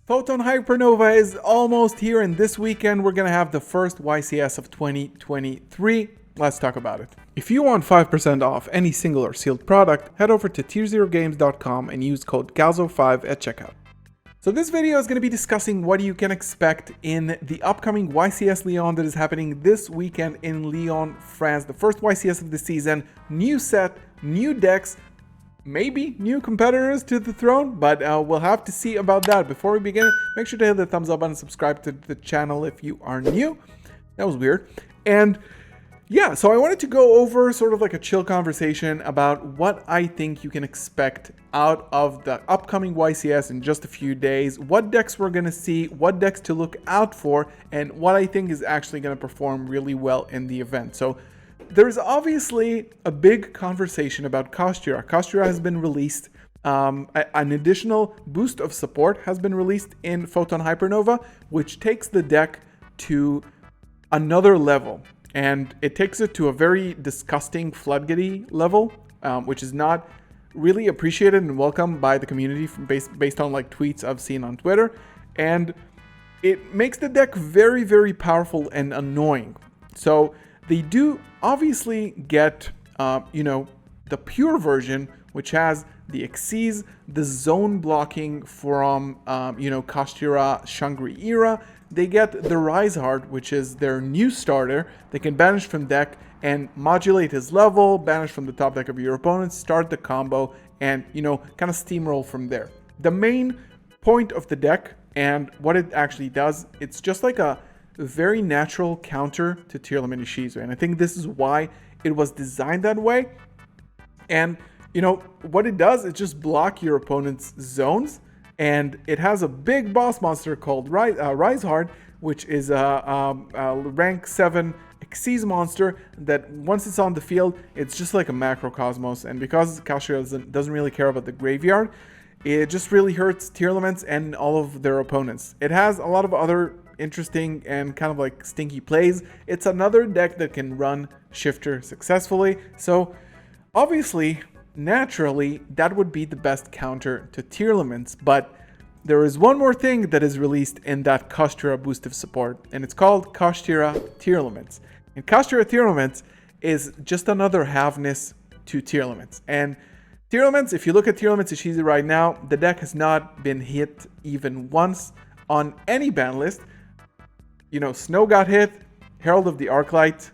Photon Hypernova is almost here, and this weekend we're gonna have the first YCS of 2023. Let's talk about it. If you want 5% off any single or sealed product, head over to tier0games.com and use code GALZO5 at checkout. So this video is going to be discussing what you can expect in the upcoming YCS Lyon that is happening this weekend in Lyon, France. The first YCS of the season, new set, new decks, maybe new competitors to the throne, but we'll have to see about that. Before we begin, make sure to hit the thumbs up button and subscribe to the channel if you are new. That was weird. And yeah, so I wanted to go over sort of like a chill conversation about what I think you can expect out of the upcoming YCS in just a few days, what decks we're going to see, what decks to look out for, and what I think is actually going to perform really well in the event. So there's obviously a big conversation about Kashtira. Kashtira has been released. An additional boost of support has been released in Photon Hypernova, which takes the deck to another level. And it takes it to a very disgusting floodgatey level, which is not really appreciated and welcomed by the community based on like tweets I've seen on Twitter. And it makes the deck very, very powerful and annoying. So they do obviously get, the pure version, which has the Xyz, the zone blocking from, Kashtira Shangri era. They get the Rise Heart, which is their new starter. They can banish from deck and modulate his level, banish from the top deck of your opponent, start the combo, and, kind of steamroll from there. The main point of the deck and what it actually does, it's just like a very natural counter to Tearlaments Ishizu. And I think this is why it was designed that way. And, what it does is just block your opponent's zones. And it has a big boss monster called Rise Heart, which is a rank 7 Xyz monster that once it's on the field, it's just like a macrocosmos. And because Kashtira doesn't really care about the graveyard, it just really hurts Tearlaments and all of their opponents. It has a lot of other interesting and kind of like stinky plays. It's another deck that can run Shifter successfully. So obviously, naturally, that would be the best counter to Tearlaments, but there is one more thing that is released in that Kashtira boost of support, and it's called Kashtira Tearlaments. And Kashtira Tearlaments is just another halfness to Tearlaments. And Tearlaments, if you look at Tearlaments Ishizu right now, the deck has not been hit even once on any ban list. Snow got hit, Herald of the Arclight,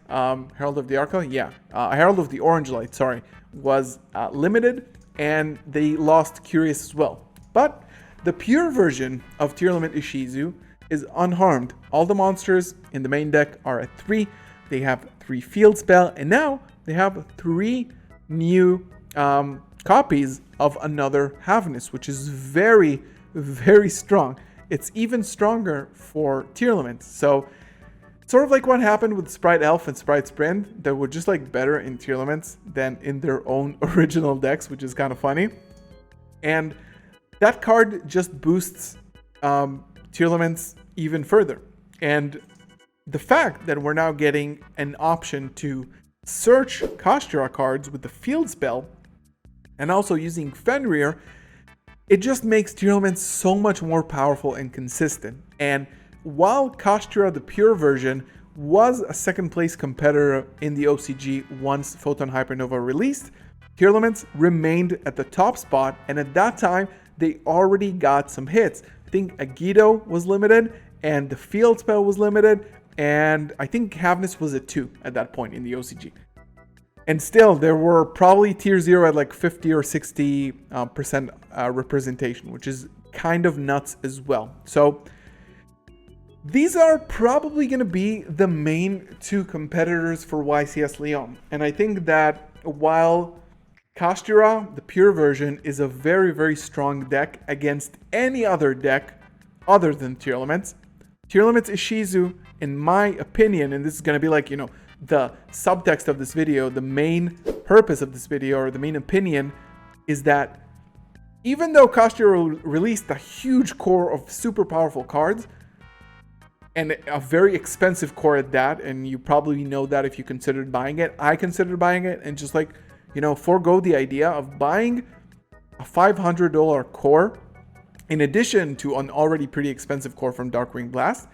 Herald of the Orange Light, sorry, was limited, and they lost Curious as well. But the pure version of Tearlaments Ishizu is unharmed. All the monsters in the main deck are at 3. They have 3 field spell, and now they have 3 new copies of another halfness, which is very, very strong. It's even stronger for Tearlaments. So sort of like what happened with Sprite Elf and Sprite Sprint, that were just like better in Tearlaments than in their own original decks, which is kind of funny. And that card just boosts Tearlaments even further. And the fact that we're now getting an option to search Kashtira cards with the field spell and also using Fenrir, it just makes Tearlaments so much more powerful and consistent. And while Kashtira, the pure version, was a second place competitor in the OCG once Photon Hypernova released, Tearlaments remained at the top spot, and at that time, they already got some hits. I think Agido was limited, and the field spell was limited, and I think Havness was at 2 at that point in the OCG. And still, there were probably tier 0 at like 50 or 60% representation, which is kind of nuts as well. So these are probably going to be the main 2 competitors for YCS Lyon. And I think that while Kashtira, the pure version, is a very, very strong deck against any other deck other than Tearlaments, Tearlaments Ishizu, in my opinion, and this is going to be like, the subtext of this video, the main purpose of this video, or the main opinion, is that even though Kashtira released a huge core of super powerful cards, and a very expensive core at that, and you probably know that if you considered buying it. I considered buying it, and just like, forego the idea of buying a $500 core in addition to an already pretty expensive core from Darkwing Blast,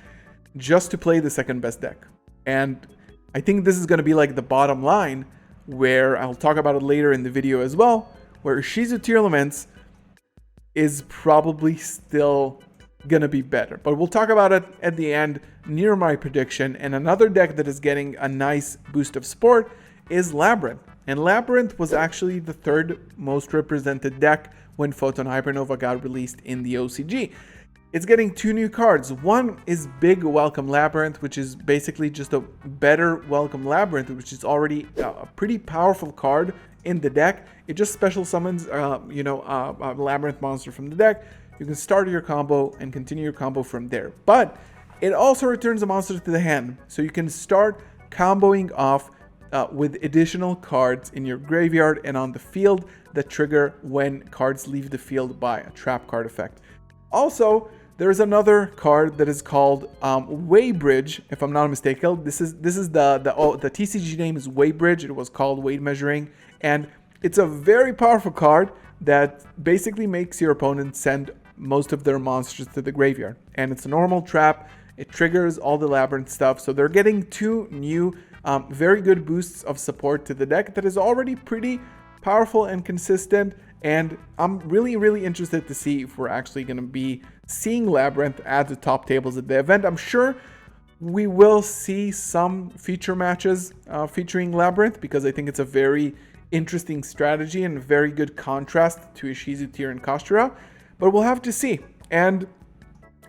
just to play the second best deck. And I think this is going to be like the bottom line, where I'll talk about it later in the video as well, where YCS Tearlaments is probably still gonna be better, but we'll talk about it at the end near my prediction. And another deck that is getting a nice boost of support is Labyrinth, and Labyrinth was actually the third most represented deck when Photon Hypernova got released in the OCG. It's getting two new cards. One is Big Welcome Labyrinth, which is basically just a better Welcome Labyrinth, which is already a pretty powerful card in the deck. It just special summons a Labyrinth monster from the deck. You can start your combo and continue your combo from there. But it also returns a monster to the hand, so you can start comboing off with additional cards in your graveyard and on the field that trigger when cards leave the field by a trap card effect. Also, there's another card that is called Weightbridge, if I'm not mistaken. This is the TCG name is Weightbridge. It was called weight measuring, and it's a very powerful card that basically makes your opponent send most of their monsters to the graveyard. And it's a normal trap. It triggers all the Labyrinth stuff. So they're getting two new very good boosts of support to the deck that is already pretty powerful and consistent. And I'm really interested to see if we're actually going to be seeing Labyrinth at the top tables at the event. I'm sure we will see some feature matches featuring Labyrinth, because I think it's a very interesting strategy and a very good contrast to YCS Tear and Kashtira. But we'll have to see. And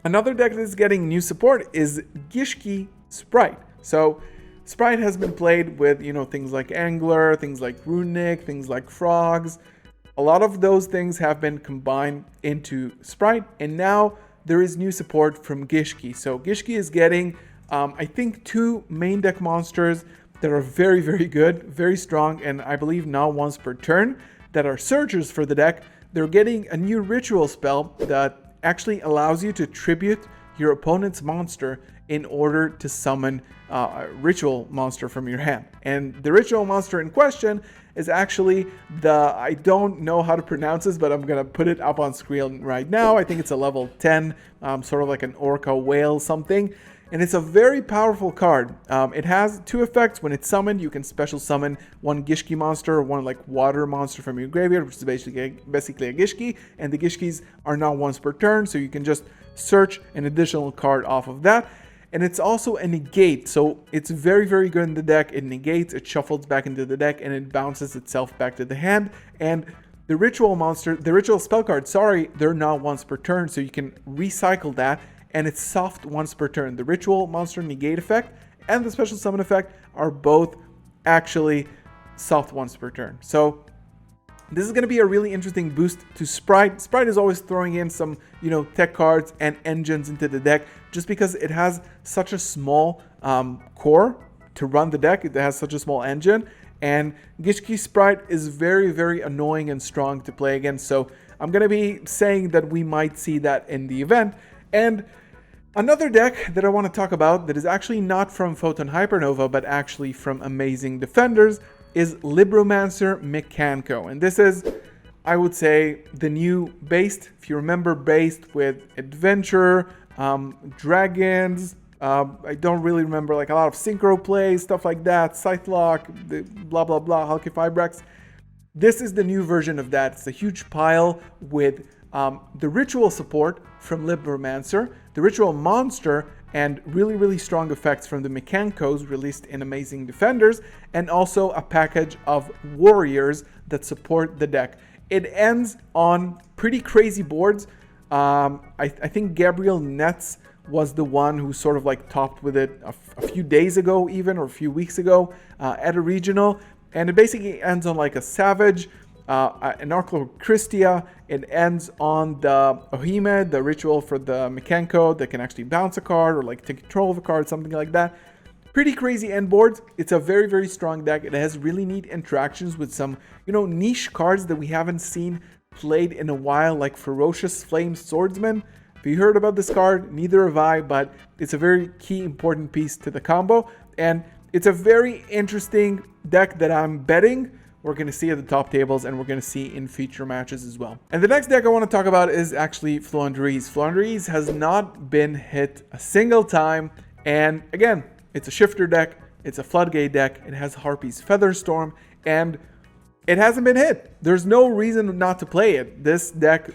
another deck that is getting new support is Gishki Sprite. So Sprite has been played with, things like Angler, things like Runic, things like Frogs. A lot of those things have been combined into Sprite, and now there is new support from Gishki. So Gishki is getting, I think, two main deck monsters that are very good, very strong, and I believe now once per turn, that are searchers for the deck. They're getting a new ritual spell that actually allows you to tribute your opponent's monster in order to summon a ritual monster from your hand. And the ritual monster in question is actually I don't know how to pronounce this, but I'm gonna put it up on screen right now. I think it's a level 10, sort of like an orca whale something. And it's a very powerful card. It has two effects. When it's summoned, you can special summon one Gishki monster or one like water monster from your graveyard, which is basically a Gishki. And the Gishkis are now once per turn, so you can just search an additional card off of that. And it's also a negate, so it's very good in the deck. It negates, it shuffles back into the deck, and it bounces itself back to the hand. And the ritual spell card, they're now once per turn, so you can recycle that. And it's soft once per turn. The ritual monster negate effect and the special summon effect are both actually soft once per turn. So this is going to be a really interesting boost to Sprite. Sprite is always throwing in some, tech cards and engines into the deck, just because it has such a small core to run the deck. It has such a small engine, and Gishki Sprite is very annoying and strong to play against. So I'm going to be saying that we might see that in the event. And another deck that I want to talk about that is actually not from Photon Hypernova, but actually from Amazing Defenders, is Libromancer Mechanco. And this is, I would say, the new based, if you remember, based with Adventure, Dragons, I don't really remember, like a lot of synchro plays, stuff like that, Scythelock, Hulky Fibrex. This is the new version of that. It's a huge pile with the ritual support from Libromancer, the ritual monster, and really strong effects from the Mechanicos released in Amazing Defenders, and also a package of warriors that support the deck. It ends on pretty crazy boards. I think Gabriel Netz was the one who sort of like topped with it a few days ago even, or a few weeks ago at a regional. And it basically ends on like a Savage, an Archlocristia. It ends on the Ohime, the ritual for the Mechanico that can actually bounce a card or like take control of a card, something like that. Pretty crazy end boards. It's a very strong deck. It has really neat interactions with some, niche cards that we haven't seen played in a while, like Ferocious Flame Swordsman. If you heard about this card, neither have I, but it's a very key important piece to the combo. And it's a very interesting deck that I'm betting we're going to see at the top tables, and we're going to see in feature matches as well. And the next deck I want to talk about is actually Floowandereeze. Floowandereeze has not been hit a single time, and again, it's a shifter deck, it's a floodgate deck, it has Harpy's Featherstorm, and it hasn't been hit. There's no reason not to play it. This deck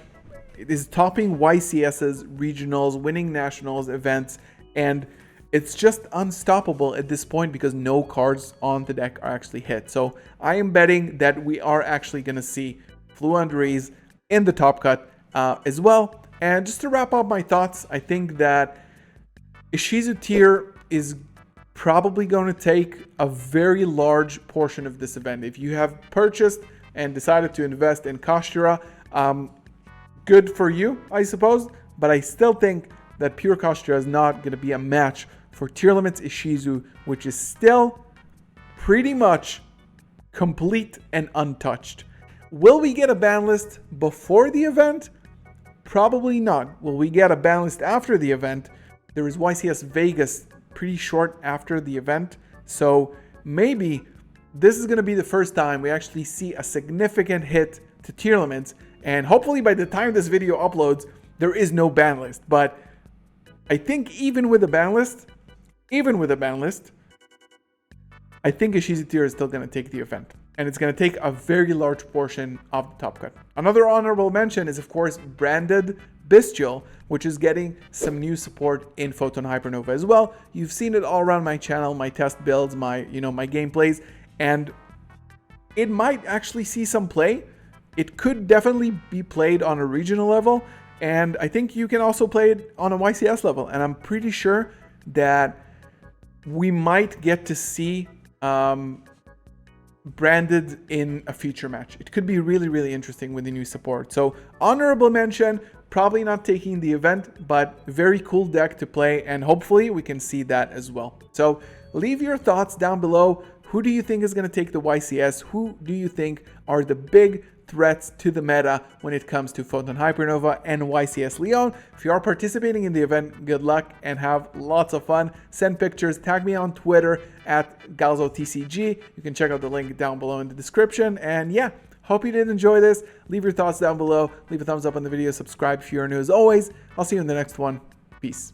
is topping YCS's regionals, winning nationals events, and it's just unstoppable at this point because no cards on the deck are actually hit. So I am betting that we are actually going to see Floowandereeze in the top cut as well. And just to wrap up my thoughts, I think that Ishizu tier is probably going to take a very large portion of this event. If you have purchased and decided to invest in Kashtira, good for you, I suppose. But I still think that pure Kashtira is not going to be a match for Tearlaments Ishizu, which is still pretty much complete and untouched. Will we get a ban list before the event? Probably not. Will we get a ban list after the event? There is YCS Vegas pretty short after the event, so maybe this is going to be the first time we actually see a significant hit to Tearlaments, and hopefully by the time this video uploads, there is no ban list. But I think even with a ban list, I think Ishizu tier is still going to take the event, and it's going to take a very large portion of the top cut. Another honorable mention is, of course, Branded Bestial, which is getting some new support in Photon Hypernova as well. You've seen it all around my channel, my test builds, my gameplays, and it might actually see some play. It could definitely be played on a regional level, and I think you can also play it on a YCS level, and I'm pretty sure that we might get to see Branded in a feature match. It could be really, really interesting with the new support. So honorable mention, probably not taking the event, but very cool deck to play, and hopefully we can see that as well. So leave your thoughts down below. Who do you think is going to take the YCS? Who do you think are the big threats to the meta when it comes to Photon Hypernova and YCS Leon? If you are participating in the event, good luck and have lots of fun. Send pictures, tag me on Twitter at GalzoTCG. You can check out the link down below in the description. And yeah, hope you did enjoy this. Leave your thoughts down below. Leave a thumbs up on the video. Subscribe if you're new as always. I'll see you in the next one. Peace.